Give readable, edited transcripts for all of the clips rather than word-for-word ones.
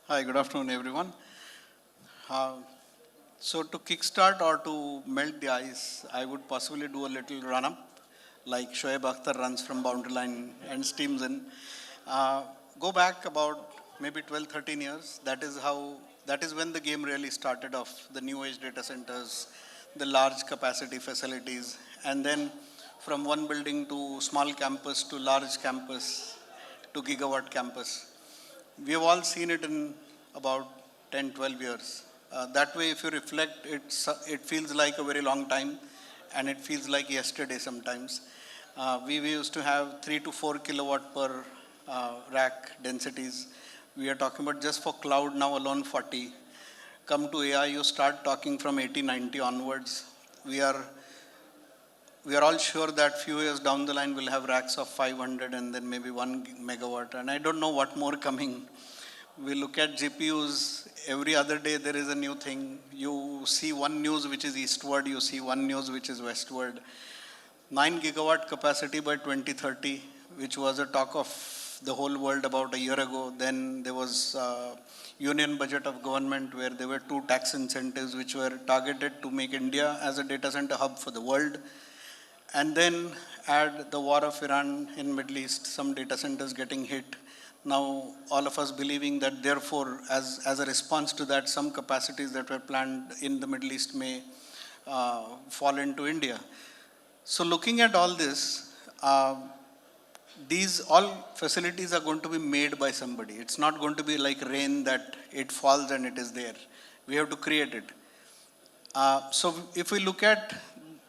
Hi, good afternoon, everyone. Uh, so to kickstart or to melt the ice, I would possibly do a little run-up, like Shoaib Akhtar runs from boundary line and steams in. Uh, Go back about maybe 12, 13 years. That is when the game really started off, the new age data centers, the large capacity facilities, and then from one building to small campus to large campus to gigawatt campus. We have all seen it in about 10, 12 years. That way, if you reflect, it feels like a very long time and it feels like yesterday sometimes. We used to have 3 to 4 kilowatt per rack densities. We are talking about just for cloud now alone 40. Come to AI, you start talking from 80, 90 onwards. We are we are all sure that few years down the line we'll have racks of 500 and then maybe 1 megawatt. And I don't know what more coming. We look at GPUs, every other day there is a new thing. You see one news which is eastward, you see one news which is westward. 9 gigawatt capacity by 2030, which was a talk of the whole world about a year ago. Then there was union budget of government where there were two tax incentives which were targeted to make India as a data center hub for the world. And then add the war of Iran in Middle East, some data centers getting hit. Now, all of us believing that therefore, as a response to that, some capacities that were planned in the Middle East may fall into India. So looking at all this, these all facilities are going to be made by somebody. It's not going to be like rain that it falls and it is there. We have to create it. So if we look at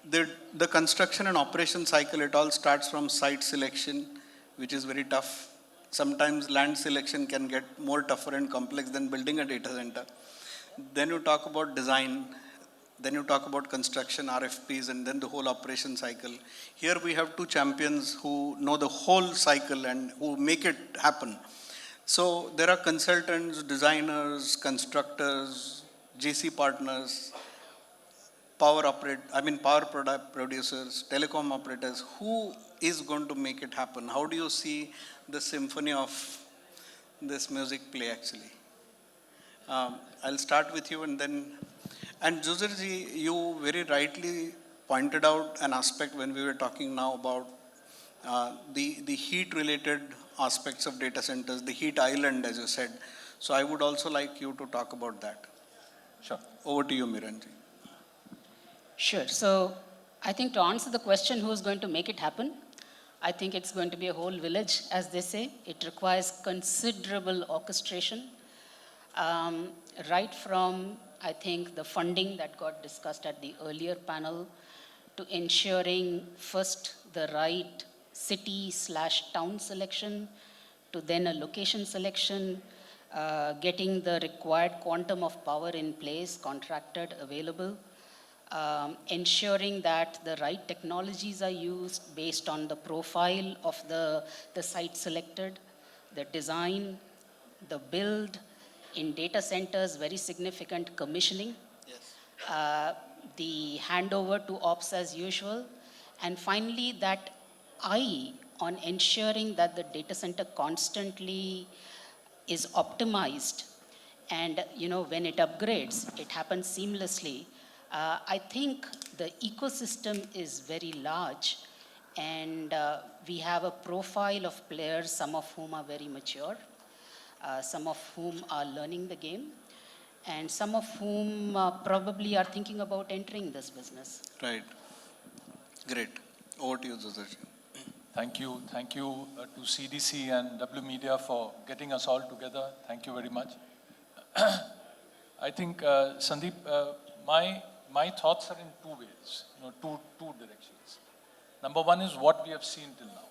the construction and operation cycle, it all starts from site selection, which is very tough. Sometimes land selection can get more tougher and complex than building a data center. Then you talk about design, then you talk about construction, RFPs, and then the whole operation cycle. Here we have two champions who know the whole cycle and who make it happen. So there are consultants, designers, constructors, GC partners, power product producers, telecom operators. Who is going to make it happen? How do you see the symphony of this music play actually? I'll start with you and Juzerji, you very rightly pointed out an aspect when we were talking now about the heat related aspects of data centers, the heat island, as you said. So I would also like you to talk about that. Sure. Over to you, Miranji. Sure. So I think to answer the question, who's going to make it happen? I think it's going to be a whole village, as they say. It requires considerable orchestration, right from, I think, the funding that got discussed at the earlier panel to ensuring first the right city/town selection, to then a location selection, getting the required quantum of power in place, contracted, available, ensuring that the right technologies are used based on the profile of the site selected, the design, the build, in data centers, very significant commissioning, Yes. the handover to ops as usual, and finally that eye on ensuring that the data center constantly is optimized, and when it upgrades it happens seamlessly. I think the ecosystem is very large, and we have a profile of players, some of whom are very mature, some of whom are learning the game, and some of whom probably are thinking about entering this business. Right. Great. Over to you, Joseph. Thank you. Thank you to CDC and W.Media for getting us all together. Thank you very much. I think, Sandeep, my thoughts are in two ways, two directions. Number one is what we have seen till now,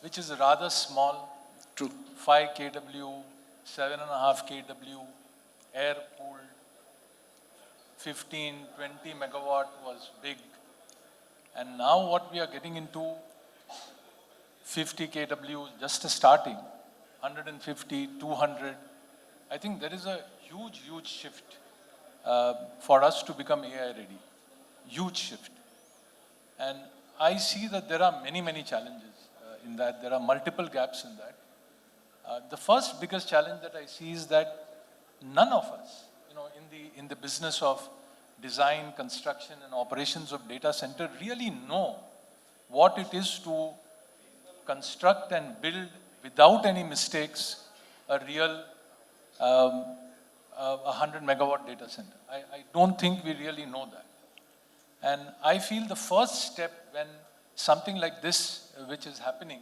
which is rather small. True. 5 kW, 7.5 kW, air-cooled, 15, 20 megawatt was big. And now what we are getting into, 50 kW, just starting, 150, 200. I think there is a huge shift for us to become AI ready. Huge shift. And I see that there are many challenges in that. There are multiple gaps in that. The first biggest challenge that I see is that none of us, in the business of design, construction, and operations of data center really know what it is to construct and build without any mistakes a real 100 megawatt data center. I don't think we really know that. And I feel the first step when something like this, which is happening,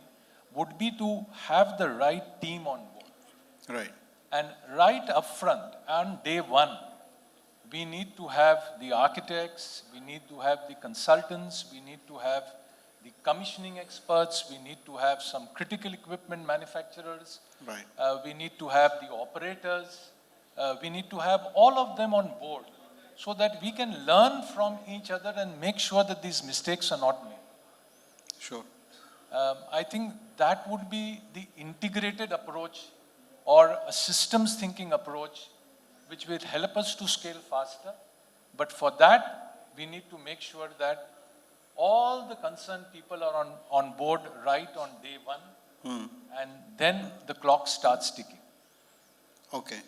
would be to have the right team on board. Right. And right up front, on day one, we need to have the architects, we need to have the consultants, we need to have the commissioning experts, we need to have some critical equipment manufacturers, Right. we need to have the operators, we need to have all of them on board so that we can learn from each other and make sure that these mistakes are not made. Sure. I think that would be the integrated approach or a systems thinking approach which will help us to scale faster. But for that, we need to make sure that all the concerned people are on board right on day one, and then the clock starts ticking. Okay.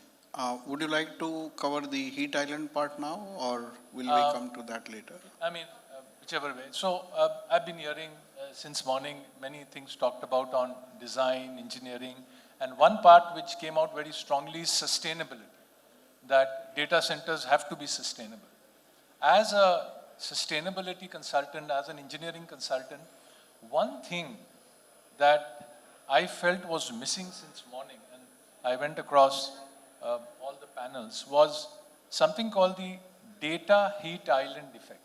Would you like to cover the heat island part now, or will we come to that later? I mean, whichever way. So I've been hearing since morning many things talked about on design, engineering, and one part which came out very strongly is sustainability, that data centers have to be sustainable. As a sustainability consultant, as an engineering consultant, one thing that I felt was missing since morning, and I went across all the panels, was something called the data heat island effect.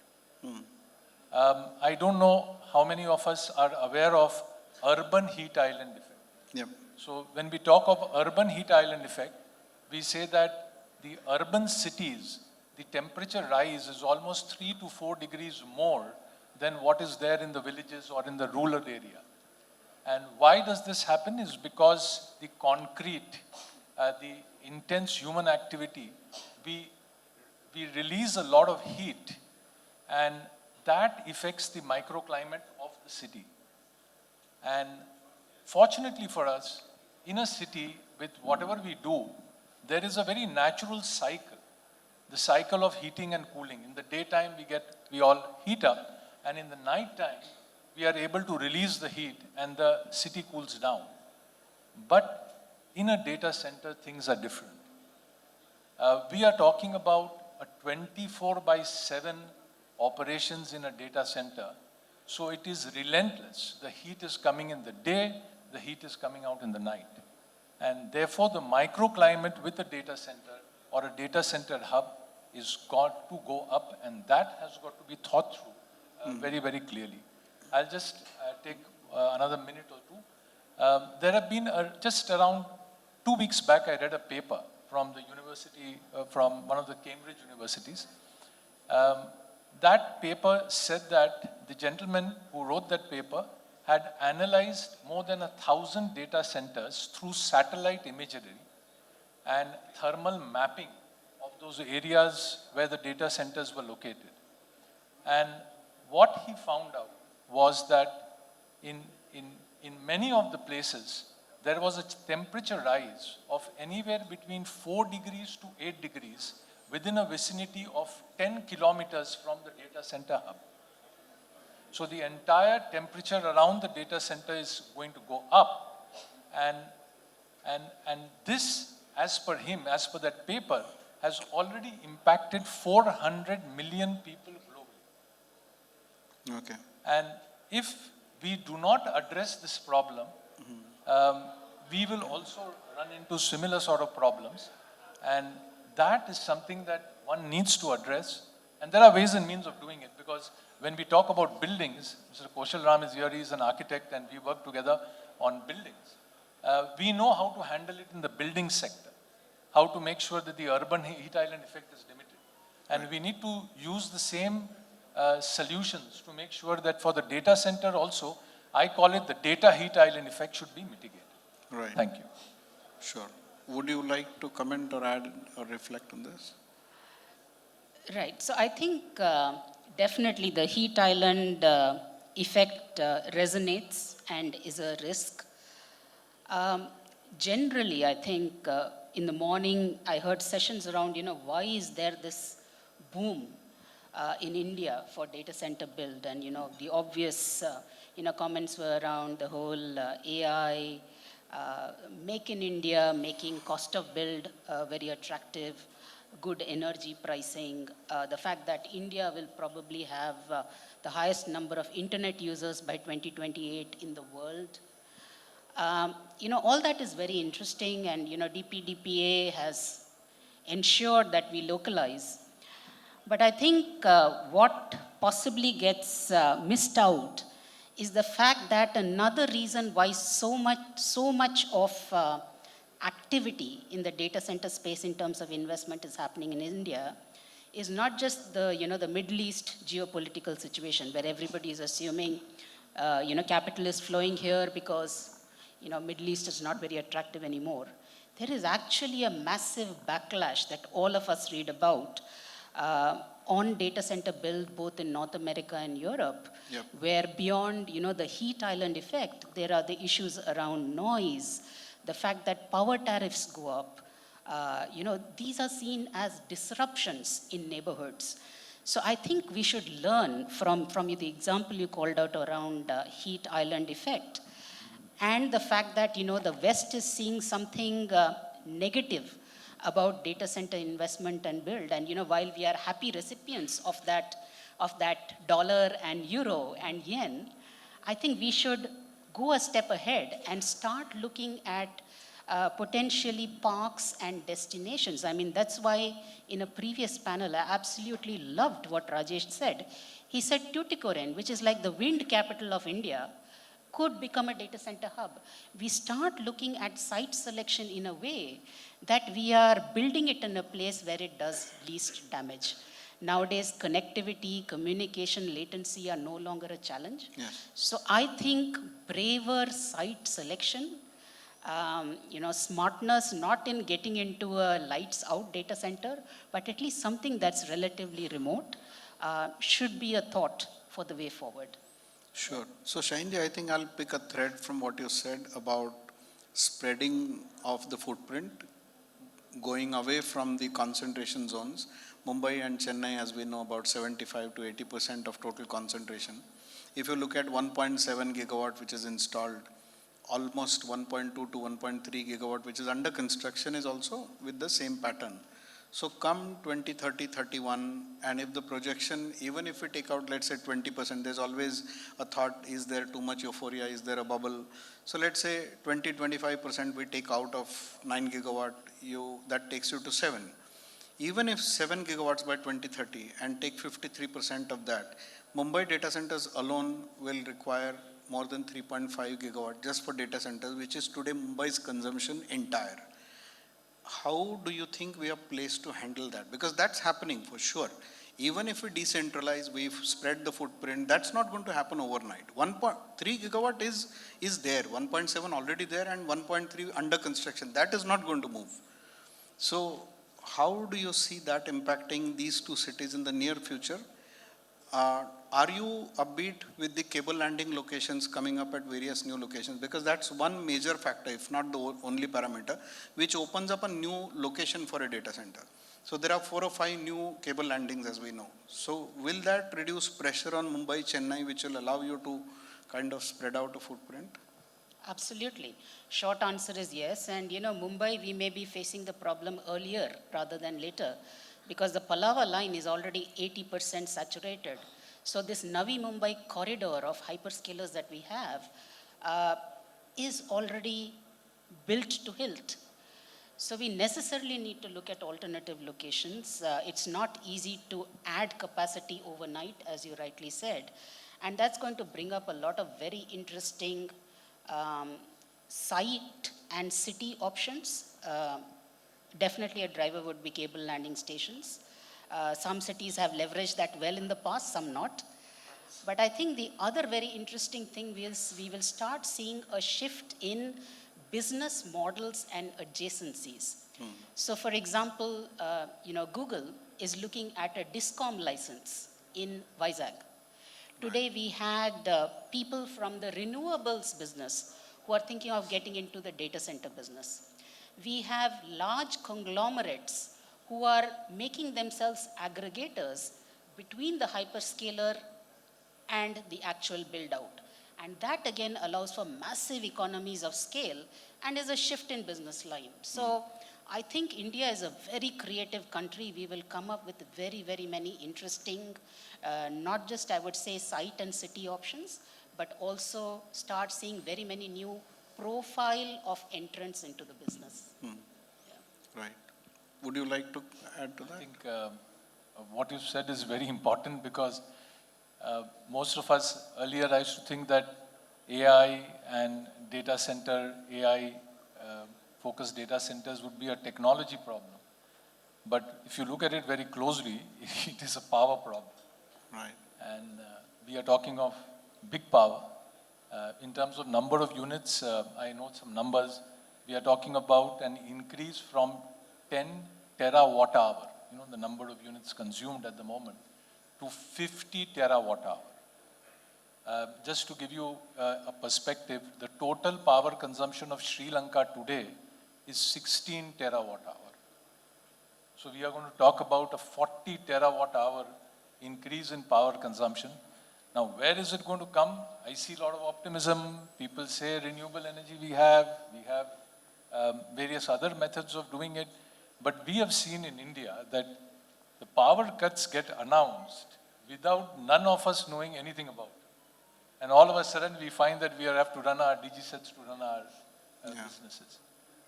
I don't know how many of us are aware of urban heat island effect. Yep. So when we talk of urban heat island effect, we say that the urban cities, the temperature rise is almost 3 to 4 degrees more than what is there in the villages or in the rural area. And why does this happen is because the concrete, the intense human activity, we release a lot of heat, and that affects the microclimate of the city. And fortunately for us, in a city, with whatever we do, there is a very natural cycle, the cycle of heating and cooling. In the daytime, we all heat up, and in the night time, we are able to release the heat and the city cools down. But in a data center, things are different. We are talking about a 24/7 operations in a data center. So it is relentless. The heat is coming in the day, the heat is coming out in the night. And therefore, the microclimate with a data center or a data center hub is got to go up, and that has got to be thought through very, very clearly. I'll just take another minute or two. There have been, just around 2 weeks back, I read a paper from the university, from one of the Cambridge universities. That paper said that the gentleman who wrote that paper had analyzed more than 1,000 data centers through satellite imagery and thermal mapping of those areas where the data centers were located. And what he found out was that in many of the places, there was a temperature rise of anywhere between 4 degrees to 8 degrees within a vicinity of 10 kilometers from the data center hub. So the entire temperature around the data center is going to go up. And this, as per him, as per that paper, has already impacted 400 million people globally. Okay. And if we do not address this problem, we will also run into similar sort of problems. And that is something that one needs to address. And there are ways and means of doing it, because when we talk about buildings, Mr. Kaushal Ram is here, he's an architect, and we work together on buildings. We know how to handle it in the building sector, how to make sure that the urban heat island effect is limited. And we need to use the same solutions to make sure that for the data center also, I call it the data heat island effect should be mitigated. Right. Thank you. Sure. Would you like to comment or add or reflect on this? Right. So I think definitely the heat island effect resonates and is a risk. generally, I think in the morning I heard sessions around, why is there this boom in India for data center build? And, the obvious, comments were around the whole AI, make in India, making cost of build very attractive, good energy pricing, the fact that India will probably have the highest number of internet users by 2028 in the world. All that is very interesting, and DPDPA has ensured that we localize. But I think what possibly gets missed out is the fact that another reason why so much of activity in the data center space in terms of investment is happening in India is not just the Middle East geopolitical situation where everybody is assuming capital is flowing here because Middle East is not very attractive anymore. There is actually a massive backlash that all of us read about on data center build both in North America and Europe, Yep. where beyond the heat island effect, there are the issues around noise, the fact that power tariffs go up. These are seen as disruptions in neighborhoods. So I think we should learn from the example you called out around heat island effect, and the fact that the West is seeing something negative about data center investment and build. And while we are happy recipients of that dollar and euro and yen, I think we should go a step ahead and start looking at potentially parks and destinations. I mean, that's why in a previous panel, I absolutely loved what Rajesh said. He said Tuticorin, which is like the wind capital of India, could become a data center hub. We start looking at site selection in a way that we are building it in a place where it does least damage. Nowadays, connectivity, communication, latency are no longer a challenge. Yes. So I think braver site selection, smartness, not in getting into a lights out data center, but at least something that's relatively remote, should be a thought for the way forward. Sure. So Shahinji, I think I'll pick a thread from what you said about spreading of the footprint, going away from the concentration zones. Mumbai and Chennai, as we know, about 75 to 80% of total concentration. If you look at 1.7 gigawatt, which is installed, almost 1.2 to 1.3 gigawatt, which is under construction, is also with the same pattern. So come 2030, 31, and if the projection, even if we take out, let's say 20%, there's always a thought, is there too much euphoria, is there a bubble? So let's say 20, 25% we take out of 9 gigawatt, that takes you to 7. Even if 7 gigawatts by 2030 and take 53% of that, Mumbai data centers alone will require more than 3.5 gigawatt just for data centers, which is today Mumbai's consumption entire. How do you think we are placed to handle that? Because that's happening for sure. Even if we decentralize, we've spread the footprint, that's not going to happen overnight. 1.3 gigawatt is there, 1.7 already there, and 1.3 under construction. That is not going to move. So how do you see that impacting these two cities in the near future? Are you upbeat with the cable landing locations coming up at various new locations? Because that's one major factor, if not the only parameter, which opens up a new location for a data center. So there are 4 or 5 new cable landings, as we know. So will that reduce pressure on Mumbai, Chennai, which will allow you to kind of spread out a footprint? Absolutely. Short answer is yes. And Mumbai, we may be facing the problem earlier rather than later, because the Palava line is already 80% saturated. So this Navi Mumbai corridor of hyperscalers that we have is already built to hilt. So we necessarily need to look at alternative locations. It's not easy to add capacity overnight, as you rightly said. And that's going to bring up a lot of very interesting site and city options. Definitely a driver would be cable landing stations. Some cities have leveraged that well in the past, some not. But I think the other very interesting thing is we will start seeing a shift in business models and adjacencies. So for example, Google is looking at a Discom license in Vizag. Today we had people from the renewables business who are thinking of getting into the data center business. We have large conglomerates who are making themselves aggregators between the hyperscaler and the actual build out. And that again allows for massive economies of scale and is a shift in business line. So I think India is a very creative country. We will come up with very, very many interesting, not just I would say site and city options, but also start seeing very many new profile of entrants into the business. Right. Would you like to add to I that? think what you said is very important because most of us earlier I used to think that AI and data center, AI focused data centers would be a technology problem. But if you look at it very closely, it is a power problem. Right. And we are talking of big power. In terms of number of units, I know some numbers. We are talking about an increase from 10 terawatt hour, the number of units consumed at the moment, to 50 terawatt hour. Just to give you a perspective, the total power consumption of Sri Lanka today is 16 terawatt hour. So we are going to talk about a 40 terawatt hour increase in power consumption. Now, where is it going to come? I see a lot of optimism. People say renewable energy we have various other methods of doing it. But we have seen in India that the power cuts get announced without none of us knowing anything about it. And all of a sudden we find that we have to run our DG sets to run our businesses.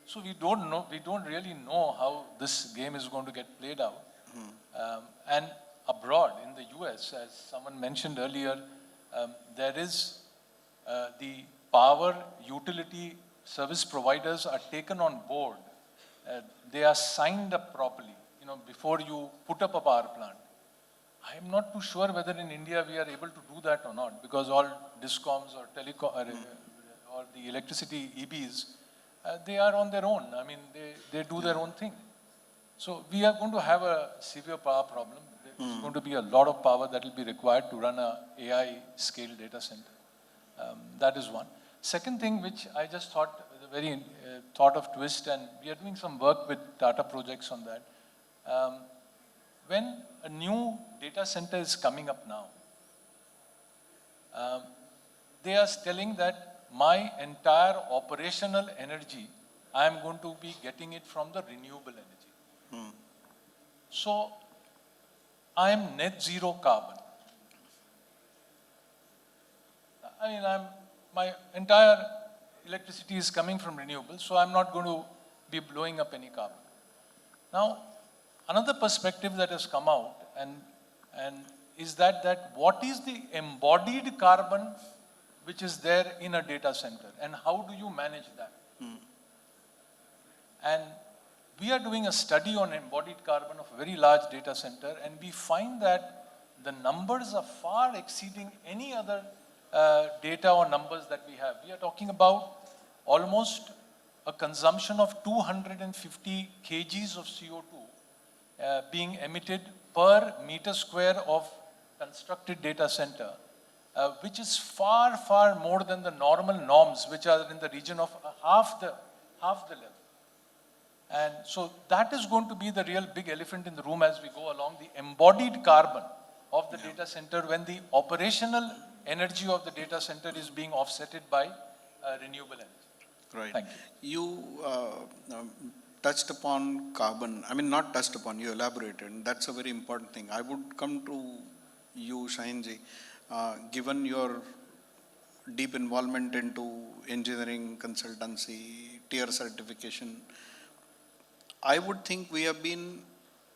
So we don't really know how this game is going to get played out. And abroad, in the US, as someone mentioned earlier, there is the power utility service providers are taken on board. They are signed up properly, before you put up a power plant. I am not too sure whether in India we are able to do that or not, because all discoms or telecom or the electricity EBs, they are on their own. I mean, they do their own thing. So we are going to have a severe power problem. There's going to be a lot of power that will be required to run a AI scale data center. That is one. Second thing, which I just thought, the very thought of twist, and we are doing some work with Tata projects on that. When a new data center is coming up now, they are telling that my entire operational energy, I am going to be getting it from the renewable energy. So, I am net zero carbon. I mean, my entire electricity is coming from renewable, so I'm not going to be blowing up any carbon. Now, another perspective that has come out and is that what is the embodied carbon which is there in a data center, and how do you manage that? And we are doing a study on embodied carbon of a very large data center, and we find that the numbers are far exceeding any other data or numbers that we have. We are talking about almost a consumption of 250 kgs of CO2 being emitted per meter square of constructed data center, which is far, far more than the normal norms, which are in the region of half the level. And so that is going to be the real big elephant in the room as we go along, the embodied carbon of the data center when the operational energy of the data center is being offsetted by renewable energy. Right. Thank you. Touched upon carbon. I mean, not touched upon, you elaborated. And that's a very important thing. I would come to you, Shahinji. Given your deep involvement into engineering, consultancy, tier certification, I would think we have been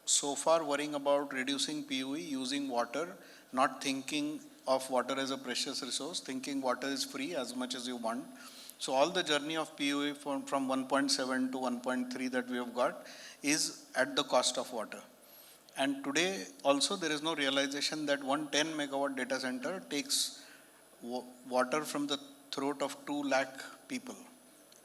so far worrying about reducing PUE, using water, not thinking of water as a precious resource, thinking water is free as much as you want. So all the journey of PUE from 1.7 to 1.3 that we have got is at the cost of water. And today also there is no realization that one 10 megawatt data center takes water from the throat of 2 lakh people,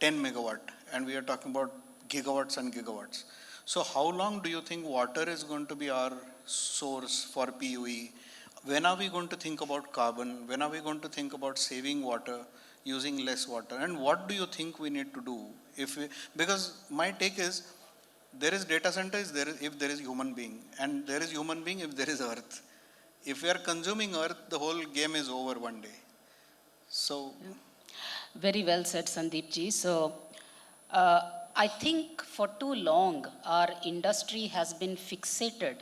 10 megawatt, and we are talking about gigawatts and gigawatts. So how long do you think water is going to be our source for PUE? When are we going to think about carbon? When are we going to think about saving water? using less water? And what do you think we need to do? Because my take is, there is data centers if there is human being, and there is human being if there is earth. If we are consuming earth, the whole game is over one day. So, Very well said, Sandeep ji. So, uh, I think for too long, our industry has been fixated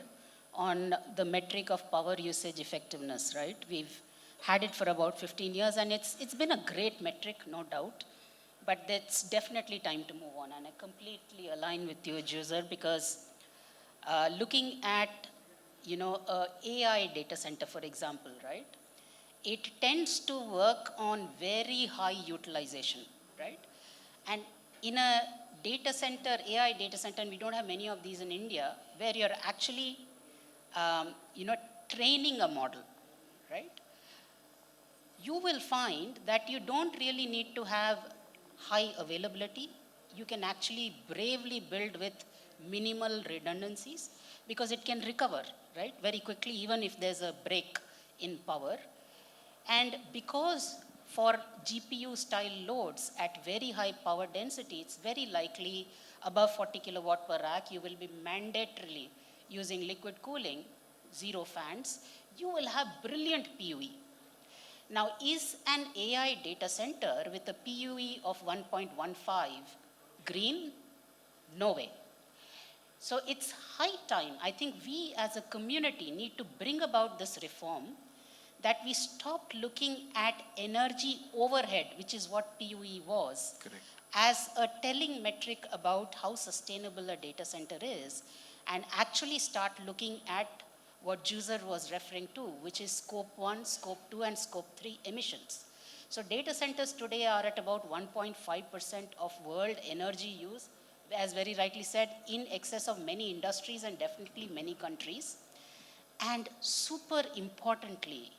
on the metric of power usage effectiveness, right? We've had it for about 15 years, and it's been a great metric, no doubt. But it's definitely time to move on, and I completely align with you, Juzer, because looking at, a AI data center, for example, right? It tends to work on very high utilization, right? And in a data center, AI data center, and we don't have many of these in India, where you're actually, um, you know, training a model, right? You will find that you don't really need to have high availability. You can actually bravely build with minimal redundancies because it can recover, right, very quickly, even if there's a break in power. And because for GPU style loads at very high power density, it's very likely above 40 kilowatt per rack, you will be mandatorily using liquid cooling, zero fans. You will have brilliant PUE. Now, is an AI data center with a PUE of 1.15 green? No way. So it's high time. I think we as a community need to bring about this reform, that we stop looking at energy overhead, which is what PUE was, correct. as a telling metric about how sustainable a data center is, and actually start looking at what Juzer was referring to, which is scope 1, scope 2, and scope 3 emissions. So data centers today are at about 1.5% of world energy use, as very rightly said, in excess of many industries and definitely many countries. And super importantly,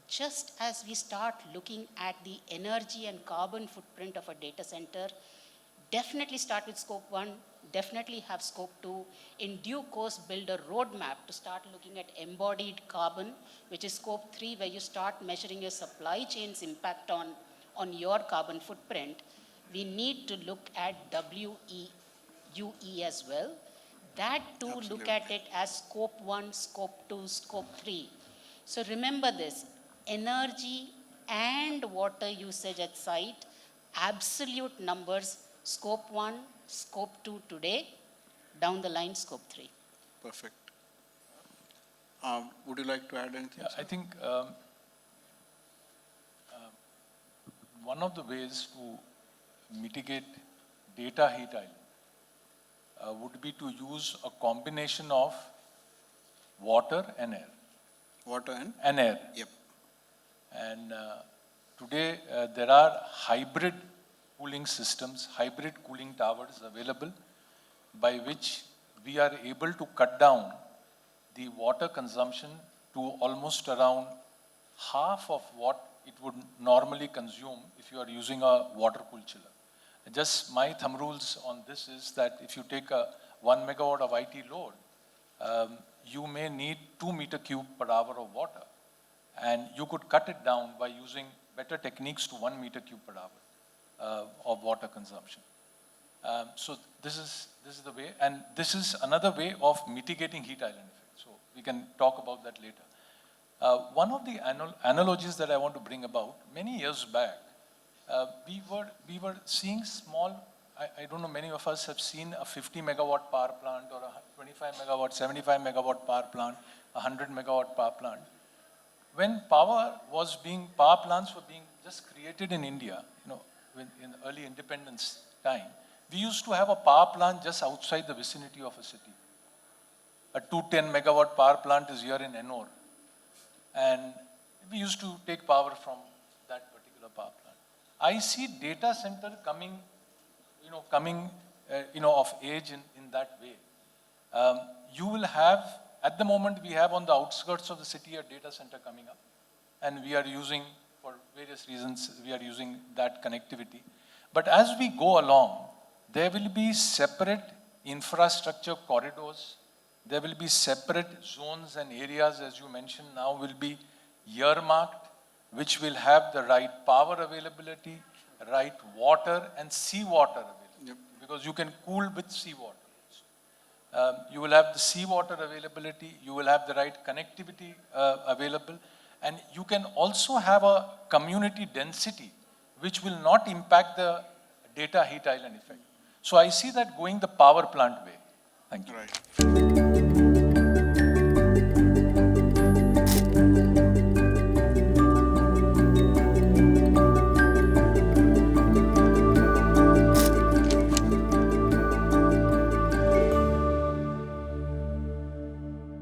just as we start looking at the energy and carbon footprint of a data center, definitely start with scope 1, definitely have scope 2. In due course, build a roadmap to start looking at embodied carbon, which is scope 3, where you start measuring your supply chain's impact on your carbon footprint. We need to look at WEUE as well. That too, look Absolutely. at it as scope 1, scope 2, scope 3. So remember this, energy and water usage at site, absolute numbers, scope 1, scope 2 today, down the line, scope 3. Perfect. Would you like to add anything, Yeah, sir? I think one of the ways to mitigate data heat island would be to use a combination of water and air. Water and? And air. Yep. And today there are hybrid cooling systems, hybrid cooling towers available, by which we are able to cut down the water consumption to almost around half of what it would normally consume if you are using a water cooled chiller. Just my thumb rules on this is that if you take a 1 megawatt of IT load, you may need 2 meter cube per hour of water. And you could cut it down by using better techniques to 1 meter cube per hour of water consumption. So this is the way, and this is another way of mitigating heat island effect. So we can talk about that later. One of the analogies that I want to bring about, many years back, we were seeing small, I don't know, many of us have seen a 50 megawatt power plant or a 25 megawatt, 75 megawatt power plant, 100 megawatt power plant. When power plants were being just created in India, in early independence time, we used to have a power plant just outside the vicinity of a city. A 210 megawatt power plant is here in Ennore. And we used to take power from that particular power plant. I see data center coming of age in that way. You will have, at the moment we have on the outskirts of the city a data center coming up, and we are using, for various reasons, we are using that connectivity. But as we go along, there will be separate infrastructure corridors. There will be separate zones and areas, as you mentioned now, will be earmarked which will have the right power availability, right water and seawater availability. Yep. Because you can cool with seawater. You will have the seawater availability, you will have the right connectivity available, and you can also have a community density which will not impact the data heat island effect. So I see that going the power plant way. Thank you. Right.